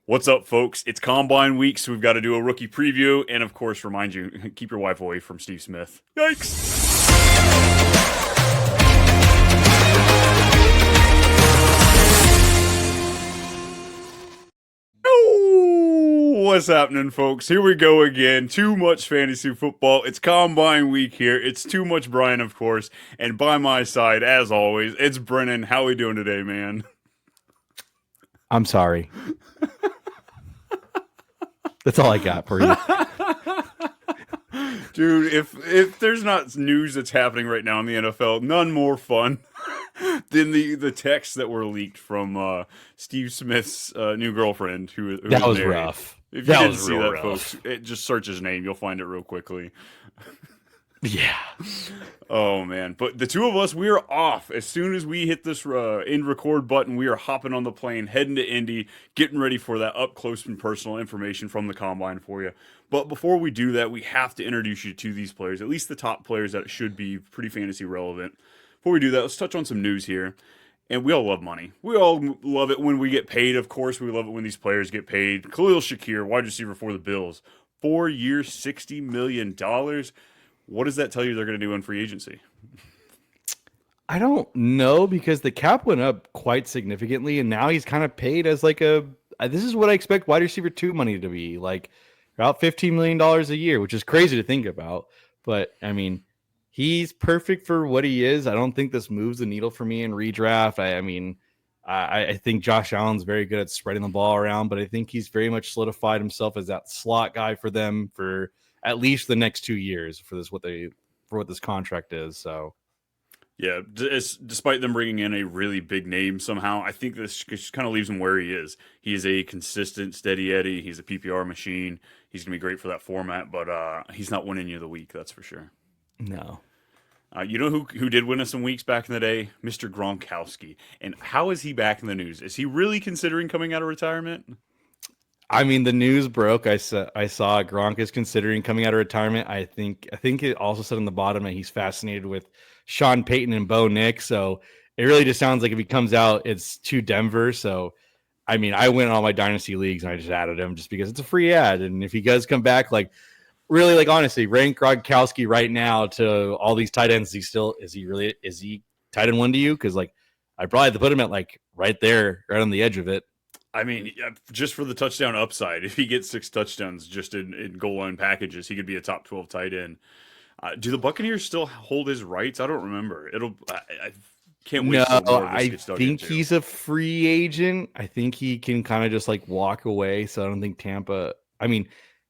What's up, folks? It's Combine Week, so we've got to do a rookie preview, and of course, remind you, keep your wife away from Steve Smith. Yikes! Oh, what's happening, folks? Here we go again. Too much fantasy football. It's Combine Week here. It's too much Brian, of course, and by my side, as always, it's Brennan. How we doing today, man? I'm sorry. That's all I got for you. Dude, if there's not news that's happening right now in the NFL, none more fun than the texts that were leaked from Steve Smith's new girlfriend who That was married. rough. If you That didn't was see real that, rough. folks, just search his name. You'll find it real quickly. Yeah. Oh, man. But the two of us, we are off. As soon as we hit this end record button, we are hopping on the plane, heading to Indy, getting ready for that up close and personal information from the Combine for you. But before we do that, we have to introduce you to these players, at least the top players that should be pretty fantasy relevant. Before we do that, let's touch on some news here. And we all love money. We all love it when we get paid, of course. We love it when these players get paid. Khalil Shakir, wide receiver for the Bills. 4 years, $60 million. What does that tell you they're going to do in free agency? I don't know because the cap went up quite significantly, and now he's kind of paid as like this is what I expect wide receiver 2 money to be, like about $15 million a year, which is crazy to think about. But I mean, he's perfect for what he is. I don't think this moves the needle for me in redraft. I think Josh Allen's very good at spreading the ball around, but I think he's very much solidified himself as that slot guy for them for at least the next 2 years for what this contract is. So, yeah, despite them bringing in a really big name somehow, I think this just kind of leaves him where he is. He is a consistent, steady Eddie. He's a PPR machine. He's going to be great for that format, but he's not winning you the week, that's for sure. no. You know who did win us some weeks back in the day? Mr. Gronkowski. And how is he back in the news? Is he really considering coming out of retirement? I mean, the news broke. I saw Gronk is considering coming out of retirement. I think it also said on the bottom that he's fascinated with Sean Payton and Bo Nick. So it really just sounds like if he comes out, it's to Denver. So, I mean, I went on all my dynasty leagues and I just added him just because it's a free ad. And if he does come back, like really, like honestly, rank Gronkowski right now to all these tight ends. Is he tight end 1 to you? Because like I probably have to put him at like right there, right on the edge of it. I mean, just for the touchdown upside, if he gets 6 touchdowns just in goal line packages, he could be a top 12 tight end. Do the Buccaneers still hold his rights? I don't remember. I can't wait. No, I think he's a free agent. I think he can kind of just like walk away. So I don't think Tampa. I mean,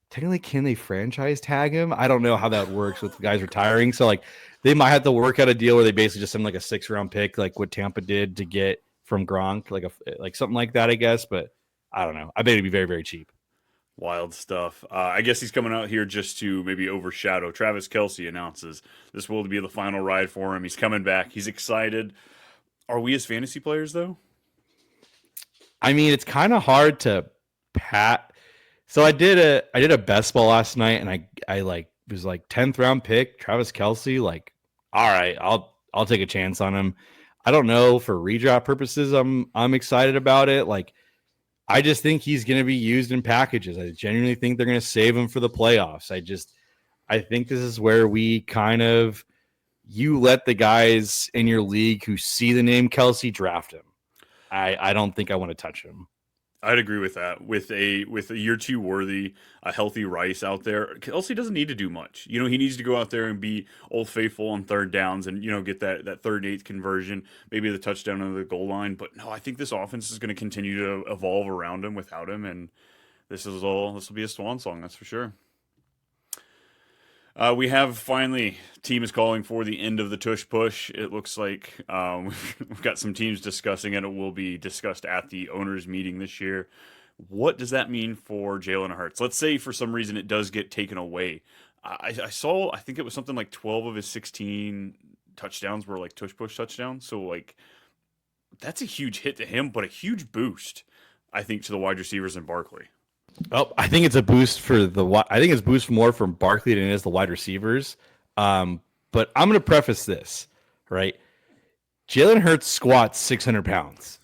technically, can they franchise tag him? I don't know how that works with guys retiring. So like, they might have to work out a deal where they basically just send like a 6th-round pick, like what Tampa did to get from Gronk, like something like that, I guess. But I don't know. I bet it'd be very, very cheap. Wild stuff. I guess he's coming out here just to maybe overshadow. Travis Kelce announces this will be the final ride for him. He's coming back. He's excited. Are we as fantasy players though? I mean, it's kind of hard to pat. So I did a best ball last night, and I like was like 10th round pick Travis Kelce. Like, all right, I'll take a chance on him. I don't know, for redraft purposes, I'm excited about it. Like, I just think he's going to be used in packages. I genuinely think they're going to save him for the playoffs. I think this is where we you let the guys in your league who see the name Kelce draft him. I don't think I want to touch him. I'd agree with that. With a year 2 worthy, a healthy Rice out there, Kelce doesn't need to do much. You know, he needs to go out there and be Old Faithful on 3rd downs and, you know, get that 3rd and 8th conversion, maybe the touchdown on the goal line. But no, I think this offense is going to continue to evolve around him without him, and this will be a swan song, that's for sure. We have finally, team is calling for the end of the Tush push. It looks like we've got some teams discussing it. It will be discussed at the owners meeting this year. What does that mean for Jalen Hurts? Let's say for some reason it does get taken away. I think it was something like 12 of his 16 touchdowns were like Tush push touchdowns. So like that's a huge hit to him, but a huge boost, I think, to the wide receivers in Barkley. Oh, I think it's a boost more from Barkley than it is the wide receivers. But I'm going to preface this, right? Jalen Hurts squats 600 pounds.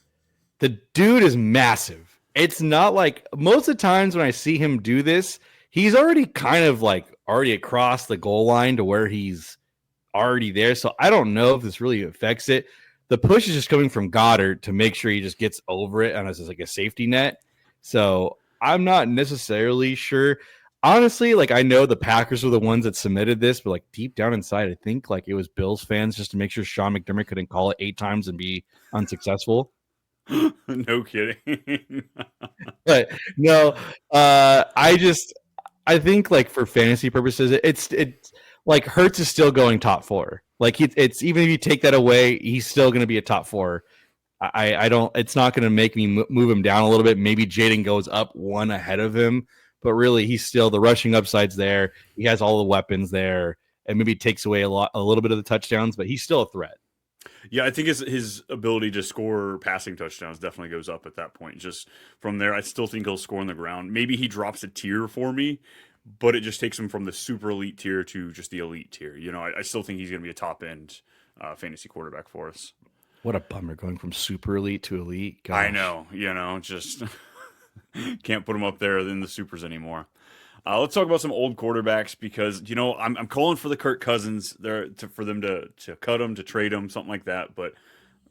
The dude is massive. it's not like most of the times when I see him do this, he's already kind of like already across the goal line to where he's already there. So I don't know if this really affects it. The push is just coming from Goddard to make sure he just gets over it and it's like a safety net. So I'm not necessarily sure. Honestly, like I know the Packers were the ones that submitted this, but like deep down inside, I think like it was Bills fans just to make sure Sean McDermott couldn't call it 8 times and be unsuccessful. No kidding. But no, I think like for fantasy purposes, it's like Hurts is still going top four. Like it's even if you take that away, he's still going to be a top four. I don't. It's not going to make me move him down a little bit. Maybe Jaden goes up one ahead of him, but really he's still the rushing upside's there. He has all the weapons there, and maybe takes away a little bit of the touchdowns, but he's still a threat. Yeah, I think his ability to score passing touchdowns definitely goes up at that point. Just from there, I still think he'll score on the ground. Maybe he drops a tier for me, but it just takes him from the super elite tier to just the elite tier. You know, I still think he's going to be a top end fantasy quarterback for us. What a bummer going from super elite to elite. Gosh. I know, you know, just can't put him up there in the supers anymore. Let's talk about some old quarterbacks because you know I'm calling for the Kirk Cousins there for them to cut him, to trade him, something like that. But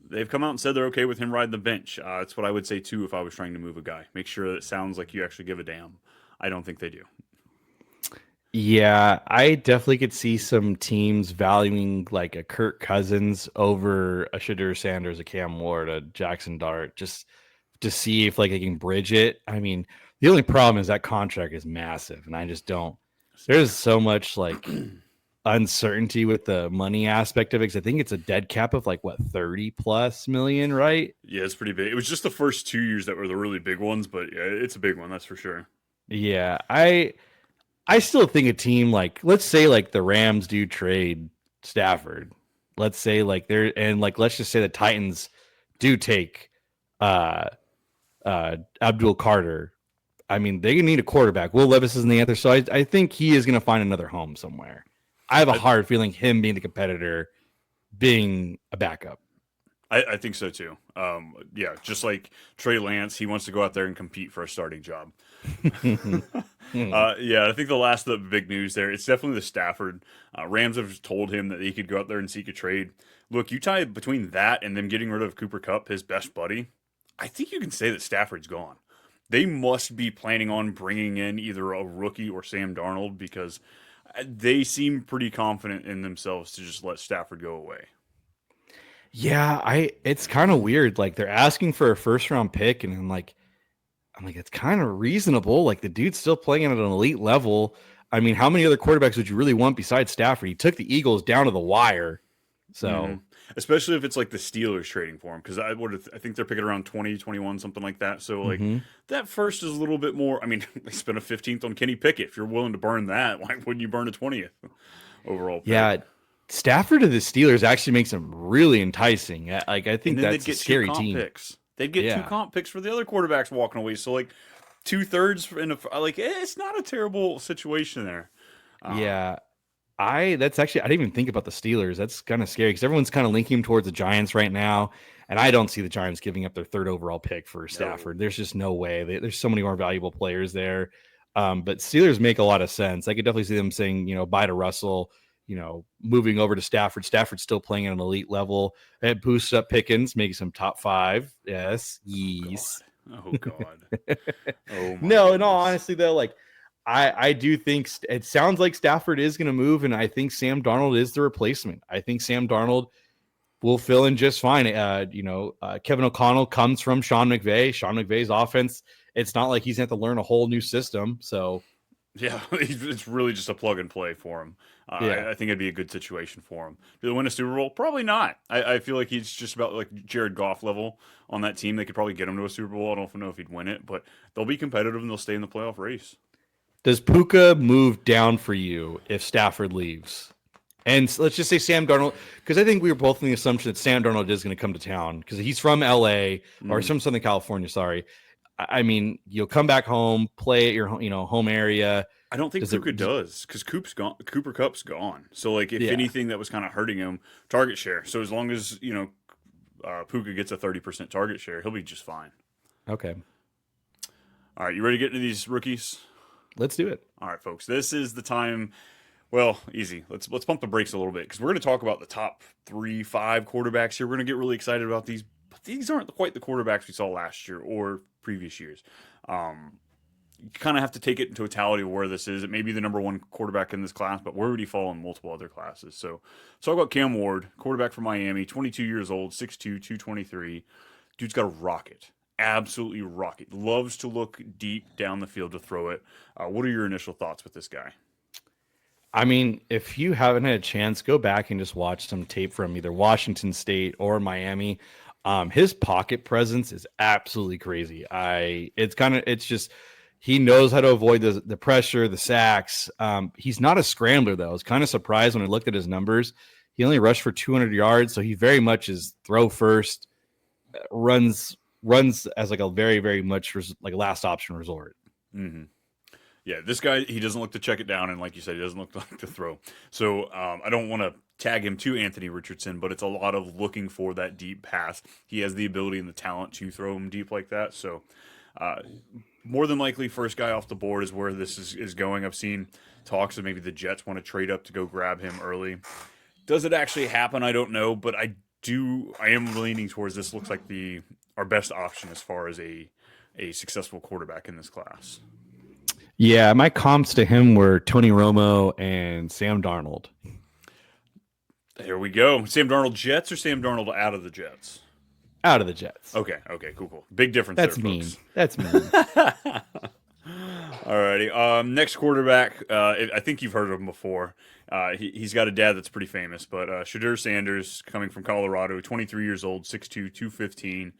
they've come out and said they're okay with him riding the bench. That's what I would say too if I was trying to move a guy. Make sure it sounds like you actually give a damn. I don't think they do. Yeah, I definitely could see some teams valuing like a Kirk Cousins over a Shadur Sanders, a Cam Ward, a Jackson Dart, just to see if like they can bridge it. I mean, the only problem is that contract is massive, and I just don't. There's so much like uncertainty with the money aspect of it. 'Cause I think it's a dead cap of like what 30+ million, right? Yeah, it's pretty big. It was just the first 2 years that were the really big ones, but yeah, it's a big one, that's for sure. Yeah, I still think a team like let's say like the Rams do trade Stafford. Let's say like they're and like let's just say the Titans do take uh Abdul Carter. I mean, they need a quarterback. Will Levis isn't the answer, so I think he is going to find another home somewhere. I have a hard feeling him being the competitor, being a backup. I think so too. Yeah, just like Trey Lance, he wants to go out there and compete for a starting job. Yeah, I think the last of the big news there, it's definitely the Stafford. Rams have told him that he could go out there and seek a trade. Look, you tie between that and them getting rid of Cooper Kupp, his best buddy, I think you can say that Stafford's gone. They must be planning on bringing in either a rookie or Sam Darnold because they seem pretty confident in themselves to just let Stafford go away. Yeah, it's kind of weird. Like they're asking for a first round pick, and I'm like, it's kind of reasonable. Like the dude's still playing at an elite level. I mean, how many other quarterbacks would you really want besides Stafford? He took the Eagles down to the wire. So Especially if it's like the Steelers trading for him, because I think they're picking around 20, 21, something like that. So like that first is a little bit more. I mean, they spent a 15th on Kenny Pickett. If you're willing to burn that, why wouldn't you burn a 20th overall pick? yeah, Stafford to the Steelers actually makes him really enticing. Like I think And then that's they'd a get scary two comp team. picks. They'd get two Yeah. comp picks for the other quarterbacks walking away. So like 2/3 in a like it's not a terrible situation there. Yeah. That's actually I didn't even think about the Steelers. That's kind of scary because everyone's kind of linking him towards the Giants right now. And I don't see the Giants giving up their third overall pick for Stafford. There's just no way. There's so many more valuable players there. But Steelers make a lot of sense. I could definitely see them saying, bye to Russell, moving over to Stafford. Stafford's still playing at an elite level. It boosts up Pickens, making some top 5. Yes. Yes. Oh God. Oh my No, in all goodness. honesty, though, like I do think it sounds like Stafford is going to move, and I think Sam Darnold is the replacement. I think Sam Darnold will fill in just fine. Kevin O'Connell comes from Sean McVay. Sean McVay's offense. It's not like he's going to have to learn a whole new system. So Yeah, it's really just a plug and play for him. Yeah. I think it'd be a good situation for him. Do they win a Super Bowl? Probably not. I feel like he's just about like Jared Goff level on that team. They could probably get him to a Super Bowl. I don't know if he'd win it, but they'll be competitive and they'll stay in the playoff race. does Puka move down for you if Stafford leaves? And let's just say Sam Darnold, because I think we were both in the assumption that Sam Darnold is going to come to town because he's from LA or from Southern California. Sorry. I mean, you'll come back home, play at your home area. I don't think Puka does because Cooper Cup's gone. So like if anything that was kind of hurting him, target share. So as long as Puka gets a 30% target share, he'll be just fine. Okay. All right, you ready to get into these rookies? Let's do it. All right, folks. This is the time. Well, easy. Let's pump the brakes a little bit because we're going to talk about the top 3, 5 quarterbacks here. We're going to get really excited about these, but these aren't quite the quarterbacks we saw last year or previous years. You kind of have to take it in totality of where this is. It may be the number 1 quarterback in this class, but where would he fall in multiple other classes? So, let's talk about Cam Ward, quarterback from Miami, 22 years old, 6'2", 223. Dude's got a rocket. Absolutely rocket. Loves to look deep down the field to throw it. What are your initial thoughts with this guy? I mean, if you haven't had a chance, go back and just watch some tape from either Washington State or Miami. His pocket presence is absolutely crazy. It's just he knows how to avoid the pressure, the sacks. He's not a scrambler though. I was kind of surprised when I looked at his numbers. He only rushed for 200 yards, so he very much is throw first, runs as like a very, very much like last option resort. Mm-hmm. Yeah, this guy, he doesn't look to check it down, and like you said, he doesn't look like to throw. So I don't want to tag him to Anthony Richardson, but it's a lot of looking for that deep pass. He has the ability and the talent to throw him deep like that. So more than likely, first guy off the board is where this is going. I've seen talks of maybe the Jets want to trade up to go grab him early. Does it actually happen? I don't know, but I am leaning towards this. Looks like our best option as far as a successful quarterback in this class. Yeah, my comps to him were Tony Romo and Sam Darnold. There we go. Sam Darnold Jets or Sam Darnold out of the Jets? Out of the Jets. Okay, cool. Big difference That's there, mean. folks. That's mean. Alrighty. Next quarterback, I think you've heard of him before. He's got a dad that's pretty famous, but Shakir Sanders, coming from Colorado, 23 years old, 6'2", 215.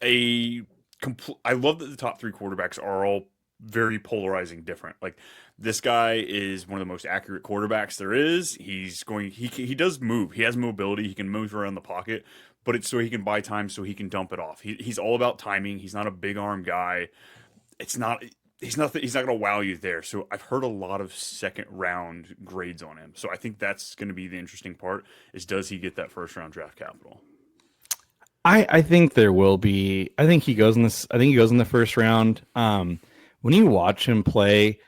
I love that the top 3 quarterbacks are all very polarizing different. Like, this guy is one of the most accurate quarterbacks there is. He does move. He has mobility. He can move around the pocket, but it's so he can buy time so he can dump it off. He's all about timing. He's not a big arm guy. He's not going to wow you there. So I've heard a lot of second round grades on him. So I think that's going to be the interesting part is, does he get that first round draft capital? I think there will be. I think he goes in the first round. When you watch him play,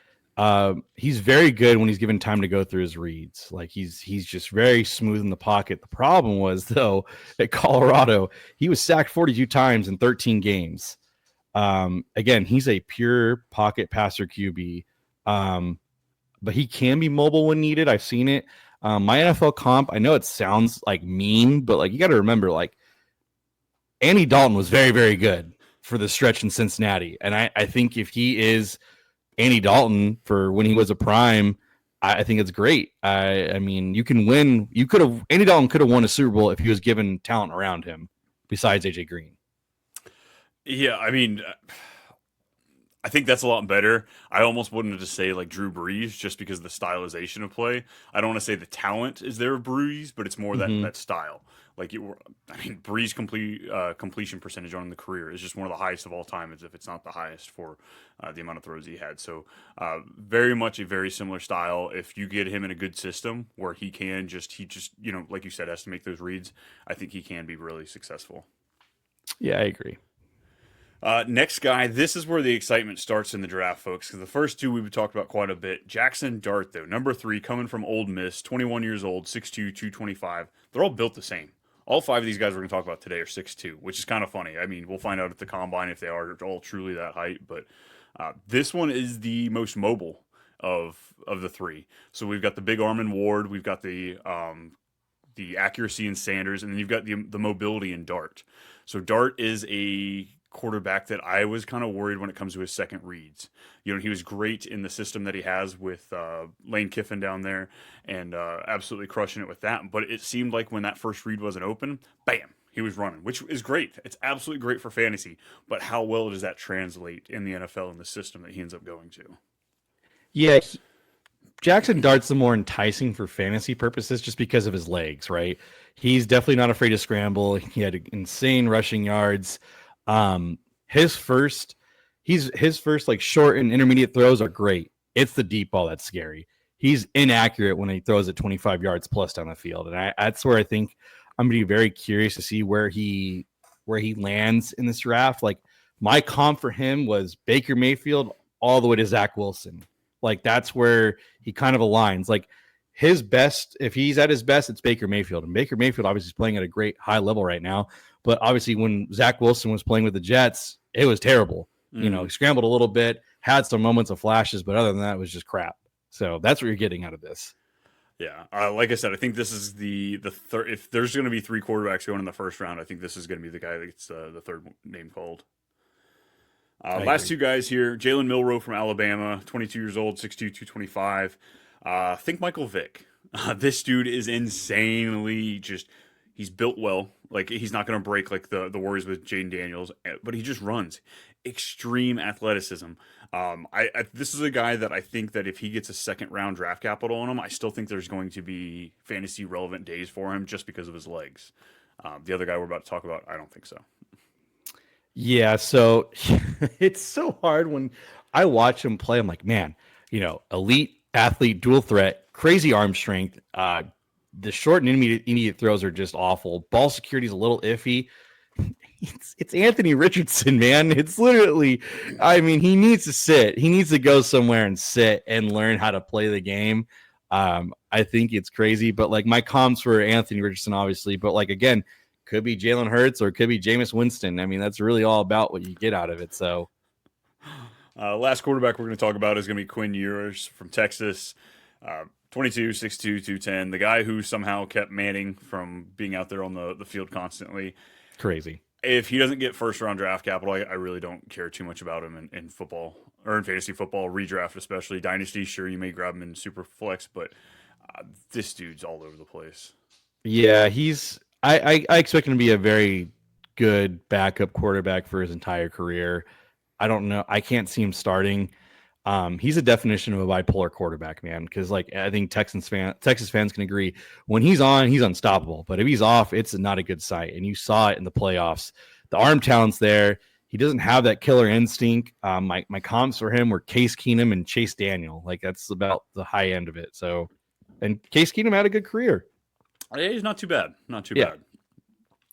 he's very good when he's given time to go through his reads. Like he's just very smooth in the pocket. The problem was, though, at Colorado, he was sacked 42 times in 13 games. Again, he's a pure pocket passer QB, but he can be mobile when needed. I've seen it. My NFL comp, I know it sounds like mean, but like you got to remember, like Andy Dalton was very, very good for the stretch in Cincinnati. And I think if he is Andy Dalton for when he was a prime, I think it's great. I mean, you can win. Andy Dalton could have won a Super Bowl if he was given talent around him besides AJ Green. Yeah, I mean, I think that's a lot better. I almost wanted to say like Drew Brees just because of the stylization of play. I don't want to say the talent is there of Brees, but it's more that style. Like Brees' completion percentage on the career is just one of the highest of all time, as if it's not the highest for the amount of throws he had. So very much a very similar style. If you get him in a good system where he just like you said, has to make those reads, I think he can be really successful. Yeah, I agree. Next guy, this is where the excitement starts in the draft, folks, because the first 2 we've talked about quite a bit. Jackson Dart, though, number 3, coming from Ole Miss, 21 years old, 6'2", 225. They're all built the same. All 5 of these guys we're going to talk about today are 6'2", which is kind of funny. I mean, we'll find out at the combine if they are all truly that height, but this one is the most mobile of the 3. So we've got the big arm in Ward, we've got the accuracy in Sanders, and then you've got the mobility in Dart. So Dart is a quarterback that I was kind of worried when it comes to his second reads. He was great in the system that he has with Lane Kiffin down there and absolutely crushing it with that. But it seemed like when that first read wasn't open, bam, he was running, which is great. It's absolutely great for fantasy. But how well does that translate in the NFL in the system that he ends up going to? Yeah, Jackson Dart's the more enticing for fantasy purposes just because of his legs, right? He's definitely not afraid to scramble. He had insane rushing yards. His first like short and intermediate throws are great. It's the deep ball that's scary. He's inaccurate when he throws it 25 yards plus down the field. And that's where I think I'm going to be very curious to see where he lands in this draft. Like My comp for him was Baker Mayfield all the way to Zach Wilson. Like that's where he kind of aligns. Like his best, if he's at his best, it's Baker Mayfield. And Baker Mayfield obviously is playing at a great high level right now. But obviously when Zach Wilson was playing with the Jets, it was terrible. You know, he scrambled a little bit, had some moments of flashes, but other than that, it was just crap. So that's what you're getting out of this. Yeah, like I said, I think this is the third. If there's going to be 3 quarterbacks going in the first round, I think this is going to be the guy that gets the third name called. Last 2 guys here: Jalen Milroe from Alabama, 22 years old, 6'2", 225. Think Michael Vick. This dude is insanely he's built well. Like he's not going to break like the Warriors with Jaden Daniels, but he just runs. Extreme athleticism. This is a guy that I think that if he gets a second round draft capital on him, I still think there's going to be fantasy relevant days for him just because of his legs. The other guy we're about to talk about, I don't think so. Yeah, so it's so hard when I watch him play. I'm like, man, you know, elite athlete, dual threat, crazy arm strength. The short and intermediate throws are just awful. Ball security is a little iffy. It's Anthony Richardson, man. It's literally, I mean, he needs to sit. He needs to go somewhere and sit and learn how to play the game. I think it's crazy, but like my comps for Anthony Richardson, obviously, but like, again, could be Jalen Hurts or it could be Jameis Winston. I mean, that's really all about what you get out of it. So last quarterback we're going to talk about is going to be Quinn Ewers from Texas. 22, 6'2", 210. The guy who somehow kept Manning from being out there on the field constantly. Crazy. If he doesn't get first round draft capital, I really don't care too much about him in football or in fantasy football, redraft especially. Dynasty, sure, you may grab him in super flex, but this dude's all over the place. Yeah, I expect him to be a very good backup quarterback for his entire career. I don't know. I can't see him starting. He's a definition of a bipolar quarterback, man. Because like I think Texas fans can agree, when he's on, he's unstoppable. But if he's off, it's not a good sight. And you saw it in the playoffs. The arm talent's there. He doesn't have that killer instinct. My comps for him were Case Keenum and Chase Daniel. Like that's about the high end of it. So, and Case Keenum had a good career. Yeah, he's not too bad. Not too bad.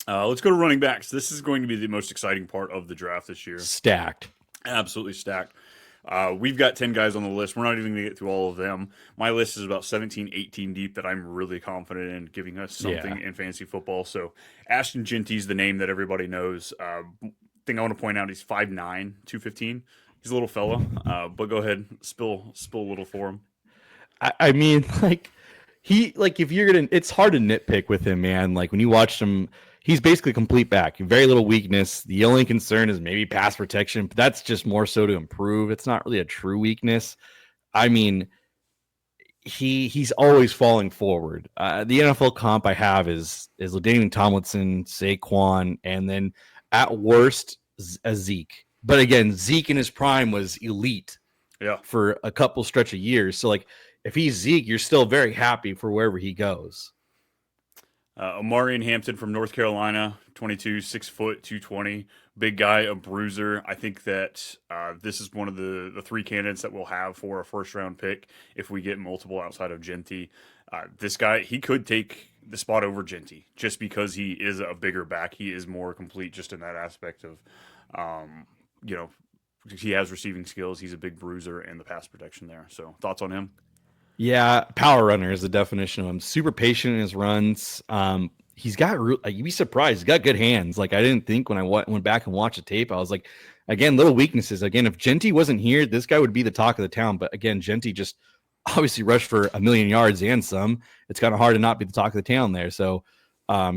Let's go to running backs. This is going to be the most exciting part of the draft this year. Stacked. Absolutely stacked. We've got 10 guys on the list. We're not even going to get through all of them. My list is about 17, 18 deep that I'm really confident in giving us something in fantasy football. So Ashton Genty's the name that everybody knows. Thing I want to point out, he's 5'9", 215. He's a little fella, but go ahead, spill a little for him. I mean, like, if you're going to, it's hard to nitpick with him, man. Like when you watch him, he's basically a complete back, very little weakness. The only concern is maybe pass protection, but that's just more so to improve. It's not really a true weakness. I mean, he's always falling forward. The NFL comp I have is LaDainian Tomlinson, Saquon, and then at worst a Zeke. But again, Zeke in his prime was elite for a couple stretch of years. So like if he's Zeke, you're still very happy for wherever he goes. Omarion Hampton from North Carolina, 22, 6 foot, 220, big guy, a bruiser. I think that this is one of the 3 candidates that we'll have for a first round pick if we get multiple outside of Genty. This guy, he could take the spot over Genty just because he is a bigger back. He is more complete just in that aspect of, he has receiving skills. He's a big bruiser and the pass protection there. So thoughts on him? Yeah, power runner is the definition of him. Super patient in his runs. He's got, you'd be surprised, he's got good hands. Like I didn't think when I went back and watched the tape, I was like, again, little weaknesses. Again, if Genty wasn't here, this guy would be the talk of the town. But again, Genty just obviously rushed for 1,000,000 yards and some. It's kind of hard to not be the talk of the town there. So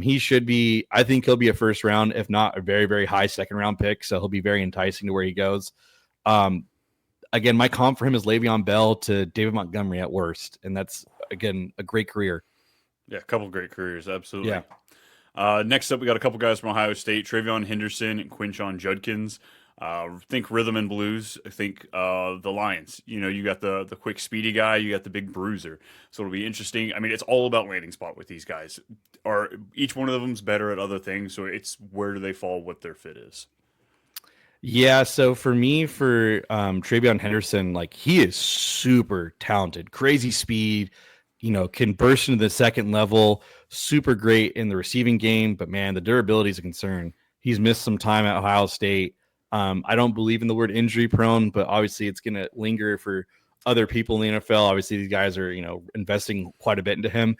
he should be, I think he'll be a first round, if not a very, very high second round pick. So he'll be very enticing to where he goes. Again, my comp for him is Le'Veon Bell to David Montgomery at worst. And that's, again, a great career. Yeah, a couple of great careers, absolutely. Yeah. Next up, we got a couple guys from Ohio State, Travion Henderson and Quinshon Judkins. Think rhythm and blues. I think the Lions. You got the quick, speedy guy. You got the big bruiser. So it'll be interesting. I mean, it's all about landing spot with these guys. Each one of them's better at other things. So it's where do they fall, what their fit is. Yeah, so for me, for Travion Henderson, like he is super talented, crazy speed, can burst into the second level, super great in the receiving game, but man, the durability is a concern. He's missed some time at Ohio State. I don't believe in the word injury prone, but obviously it's going to linger for other people in the NFL. Obviously, these guys are, investing quite a bit into him.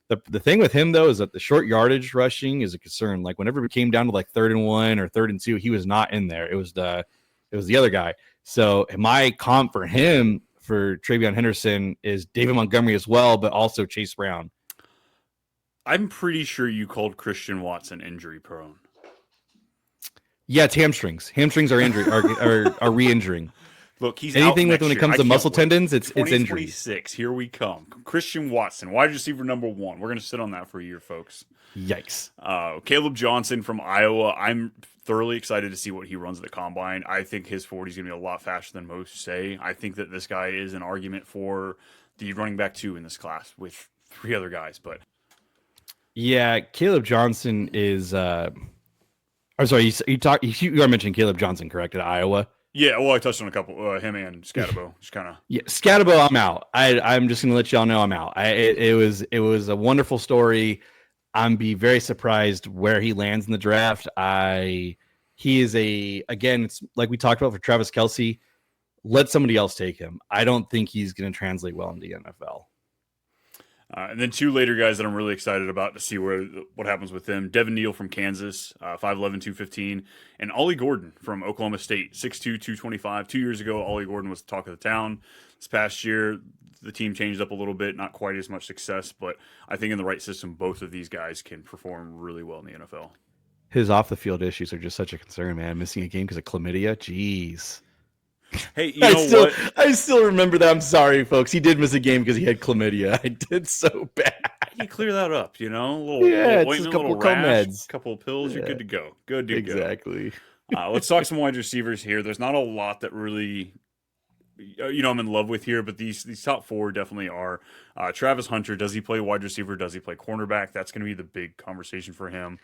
The thing with him, though, is that the short yardage rushing is a concern. Like whenever it came down to like 3rd and 1 or 3rd and 2, he was not in there. It was the other guy. So my comp for him for Travion Henderson is David Montgomery as well, but also Chase Brown. I'm pretty sure you called Christian Watson injury prone. Yeah, it's hamstrings. Hamstrings are injury are re-injuring. Look, he's anything out with when it comes to muscle tendons, it's injury. 2026, here we come. Christian Watson, wide receiver number 1. We're going to sit on that for a year, folks. Yikes. Caleb Johnson from Iowa. I'm thoroughly excited to see what he runs at the combine. I think his 40 is going to be a lot faster than most say. I think that this guy is an argument for the running back 2 in this class with 3 other guys. But yeah, Caleb Johnson is. I'm sorry, you are mentioning Caleb Johnson, correct, at Iowa? Yeah, well, I touched on a couple, him and Scatabo, just kind of. Yeah, Scatabo, I'm out. I'm just going to let y'all know I'm out. It was a wonderful story. I'm be very surprised where he lands in the draft. He is again, it's like we talked about for Travis Kelce. Let somebody else take him. I don't think he's going to translate well in the NFL. And then 2 later guys that I'm really excited about to see what happens with them. Devin Neal from Kansas, 5'11", 215. And Ollie Gordon from Oklahoma State, 6'2", 225. 2 years ago, Ollie Gordon was the talk of the town. This past year, the team changed up a little bit, not quite as much success. But I think in the right system, both of these guys can perform really well in the NFL. His off-the-field issues are just such a concern, man. Missing a game because of chlamydia? Jeez. Hey, you know what? I still remember that. I'm sorry, folks. He did miss a game because he had chlamydia. I did so bad. You clear that up, a little it's a couple little rash, meds, couple of pills, you're good to go. Good to exactly. go. Let's talk some wide receivers here. There's not a lot that really, I'm in love with here, but these top 4 definitely are. Travis Hunter, does he play wide receiver? Does he play cornerback? That's going to be the big conversation for him.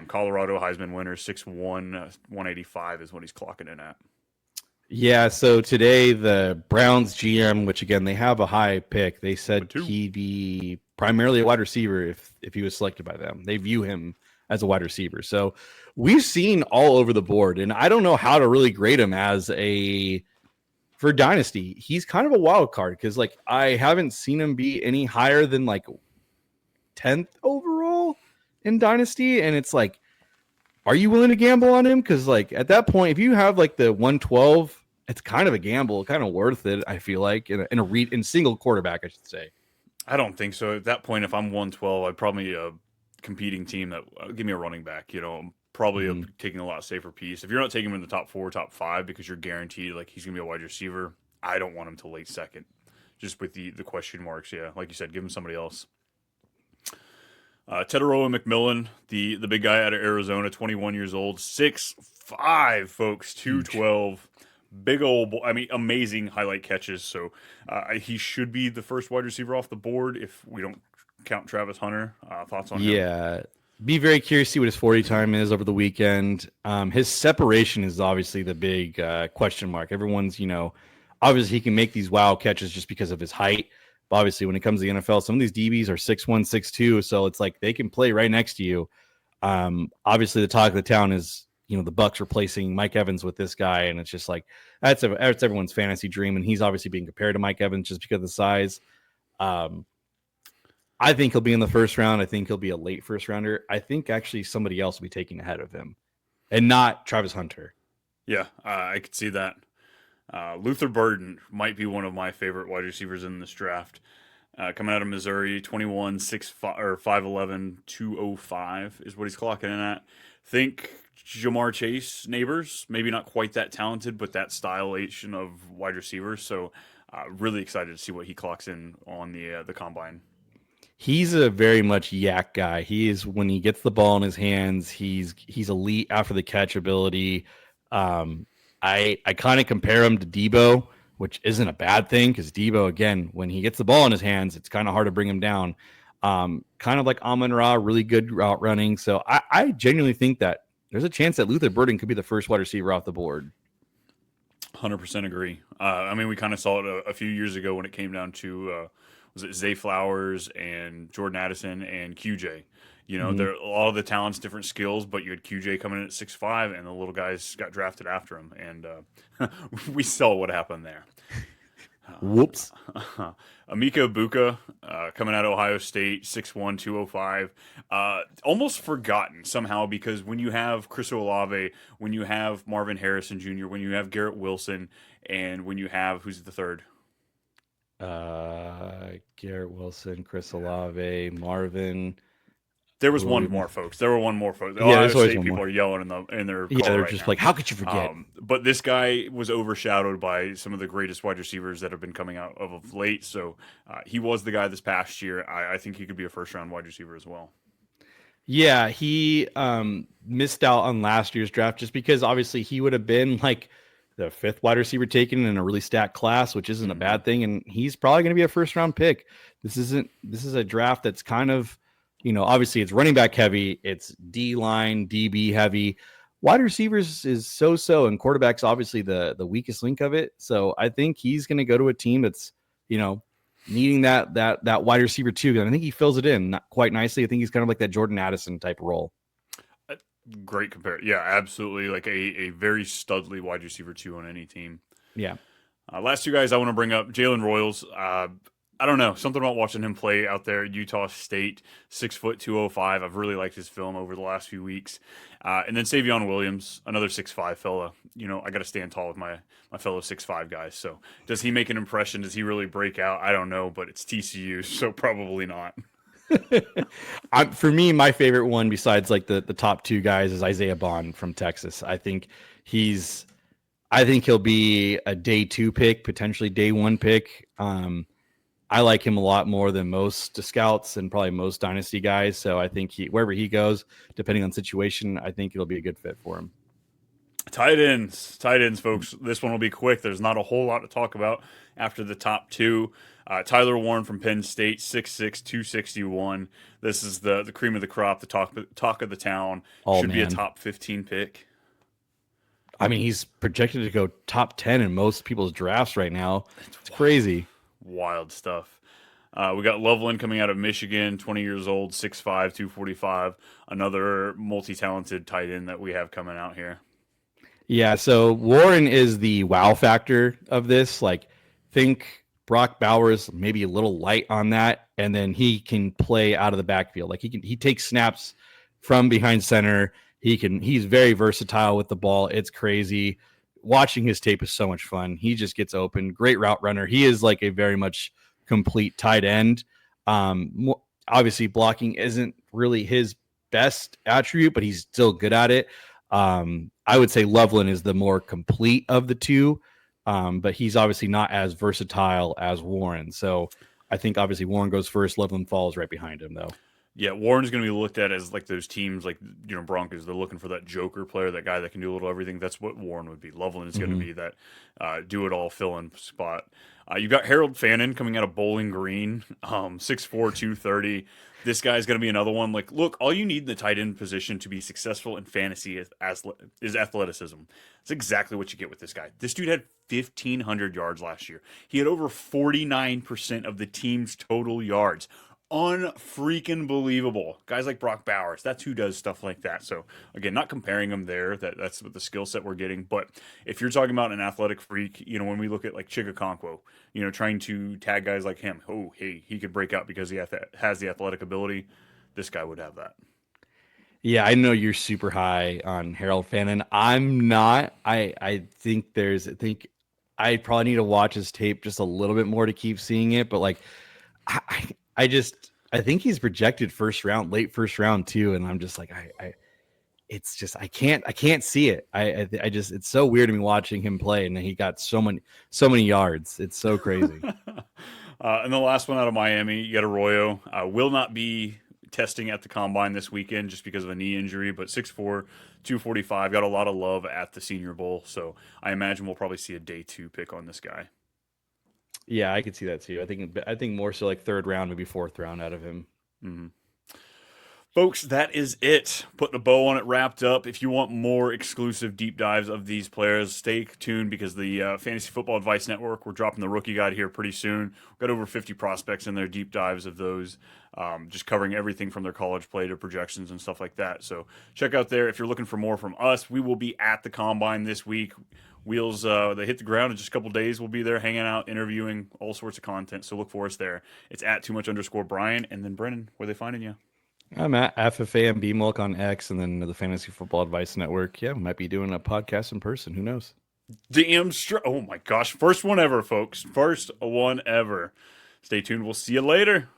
Colorado Heisman winner, 6'1", 185 is what he's clocking in at. Yeah, so today the Browns GM, which again they have a high pick, they said he'd be primarily a wide receiver if he was selected by them. They view him as a wide receiver. So we've seen all over the board, and I don't know how to really grade him for Dynasty. He's kind of a wild card because I haven't seen him be any higher than 10th overall in Dynasty, and it's are you willing to gamble on him? Because at that point, if you have the 112, it's kind of a gamble, kind of worth it. I feel like in single quarterback, I should say. I don't think so. At that point, if I'm 112, I'd probably a competing team that give me a running back. Probably taking a lot safer piece. If you're not taking him in the top 4, top 5 because you're guaranteed he's gonna be a wide receiver, I don't want him till late second. Just with the question marks, yeah, like you said, give him somebody else. Teteroa McMillian, the big guy out of Arizona, 21 years old, 6'5", folks, 212. Big old, amazing highlight catches. So he should be the first wide receiver off the board if we don't count Travis Hunter. Thoughts on him? Yeah. Be very curious to see what his 40 time is over the weekend. His separation is obviously the big question mark. Everyone's, obviously he can make these wow catches just because of his height. But obviously, when it comes to the NFL, some of these DBs are 6'1", 6'2", so it's they can play right next to you. Obviously, the talk of the town is, the Bucs replacing Mike Evans with this guy, and it's just that's everyone's fantasy dream, and he's obviously being compared to Mike Evans just because of the size. I think he'll be in the first round. I think he'll be a late first rounder. I think actually somebody else will be taking ahead of him, and not Travis Hunter. Yeah, I could see that. Luther Burden might be one of my favorite wide receivers in this draft. Coming out of Missouri, 21, 6'5", or 5'11", 205 is what he's clocking in at. Think Jamar Chase neighbors, maybe not quite that talented, but that stylization of wide receivers. So really excited to see what he clocks in on the combine. He's a very much yak guy. He is, when he gets the ball in his hands, he's elite after the catch ability. I kind of compare him to Debo, which isn't a bad thing because Debo, again, when he gets the ball in his hands, it's kind of hard to bring him down. Kind of like Amon-Ra, really good route running. So I genuinely think that there's a chance that Luther Burden could be the first wide receiver off the board. 100% agree. We kind of saw it a few years ago when it came down to was it Zay Flowers and Jordan Addison and QJ. You know, Mhm. there a lot of the talents, different skills, but you had QJ coming in at 6'5", and the little guys got drafted after him, and we saw what happened there. Whoops. Emeka Egbuka, coming out of Ohio State, 6'1", 205. Almost forgotten somehow because when you have Chris Olave, when you have Marvin Harrison Jr., when you have Garrett Wilson, and when you have, who's the third? Garrett Wilson, Chris Olave, Marvin. There was Who are one we? more, folks. There were one more, folks. Yeah, Ohio there's always State one people more. are yelling in their Yeah, car they're right just now. like, how could you forget? But this guy was overshadowed by some of the greatest wide receivers that have been coming out of late. So he was the guy this past year. I think he could be a first round wide receiver as well. Yeah, he missed out on last year's draft just because obviously he would have been like the fifth wide receiver taken in a really stacked class, which isn't a bad thing. And he's probably going to be a first round pick. This is a draft that's kind of, obviously it's running back heavy, it's D line, DB heavy. Wide receivers is so, and quarterback's obviously the weakest link of it. So I think he's going to go to a team that's, needing that wide receiver too. And I think he fills it in quite nicely. I think he's kind of like that Jordan Addison type role. Great compare. Yeah, absolutely. Like a very studly wide receiver too on any team. Yeah. Last two guys I want to bring up, Jalen Royals. I don't know, something about watching him play out there at Utah State, 6', 205. I've really liked his film over the last few weeks. And then Savion Williams, another 6'5" fella. I got to stand tall with my fellow 6'5" guys. So does he make an impression? Does he really break out? I don't know, but it's TCU, so probably not. For me, my favorite one besides like the top two guys is Isaiah Bond from Texas. I think he'll be a day 2 pick, potentially day 1 pick. I like him a lot more than most scouts and probably most dynasty guys. So I think wherever he goes, depending on situation, I think it'll be a good fit for him. Tight ends, folks. This one will be quick. There's not a whole lot to talk about after the top two. Tyler Warren from Penn State, 6'6", 261. This is the cream of the crop, the talk of the town. Should be a top 15 pick. I mean, he's projected to go top 10 in most people's drafts right now. It's crazy. Wild stuff. We got Loveland coming out of Michigan, 20 years old, 6'5", 245. Another multi-talented tight end that we have coming out here. Yeah, so Warren is the wow factor of this. Like, think Brock Bowers maybe a little light on that, and then he can play out of the backfield. Like he takes snaps from behind center. He's very versatile with the ball. It's crazy. Watching his tape is so much fun. He just gets open. Great route runner. He is like a very much complete tight end. Obviously, blocking isn't really his best attribute, but he's still good at it. I would say Loveland is the more complete of the two, but he's obviously not as versatile as Warren. So I think obviously Warren goes first. Loveland falls right behind him, though. Yeah, Warren's going to be looked at as like those teams, like Broncos. They're looking for that joker player, that guy that can do a little everything. That's what Warren would be. Loveland is going to be that do-it-all fill-in spot. You got Harold Fannin coming out of Bowling Green, 6'4", 230. This guy's going to be another one. Like, look, all you need in the tight end position to be successful in fantasy is athleticism. That's exactly what you get with this guy. This dude had 1,500 yards last year. He had over 49% of the team's total yards. Unfreaking believable. Guys like Brock Bowers, that's who does stuff like that. So again, not comparing them there. That's what the skill set we're getting. But if you're talking about an athletic freak, when we look at like Chigakonkwo, trying to tag guys like him, oh hey, he could break out because he has the athletic ability. This guy would have that. Yeah, I know you're super high on Harold Fannin. I'm not. I think I probably need to watch his tape just a little bit more to keep seeing it. But like, I think he's projected late first round too, and I'm just like, I can't see it. I just, it's so weird to me watching him play, and he got so many yards. It's so crazy. And the last one out of Miami, you got Arroyo. Will not be testing at the combine this weekend just because of a knee injury, but 6'4", 245, got a lot of love at the Senior Bowl, so I imagine we'll probably see a day 2 pick on this guy. Yeah, I could see that too. I think more so like 3rd round, maybe 4th round out of him. Mm-hmm. Folks, that is it. Putting a bow on it, wrapped up. If you want more exclusive deep dives of these players, stay tuned because the Fantasy Football Advice Network, we're dropping the rookie guide here pretty soon. We've got over 50 prospects in there, deep dives of those, just covering everything from their college play to projections and stuff like that. So check out there. If you're looking for more from us, we will be at the Combine this week. Wheels, they hit the ground in just a couple days. We'll be there hanging out, interviewing, all sorts of content. So look for us there. It's at @too_much_Brian. And then Brennan, where are they finding you? I'm at FFA Milk on X, and then the Fantasy Football Advice Network. Yeah, might be doing a podcast in person. Who knows? Damn straight. Oh my gosh. First one ever, folks. First one ever. Stay tuned. We'll see you later.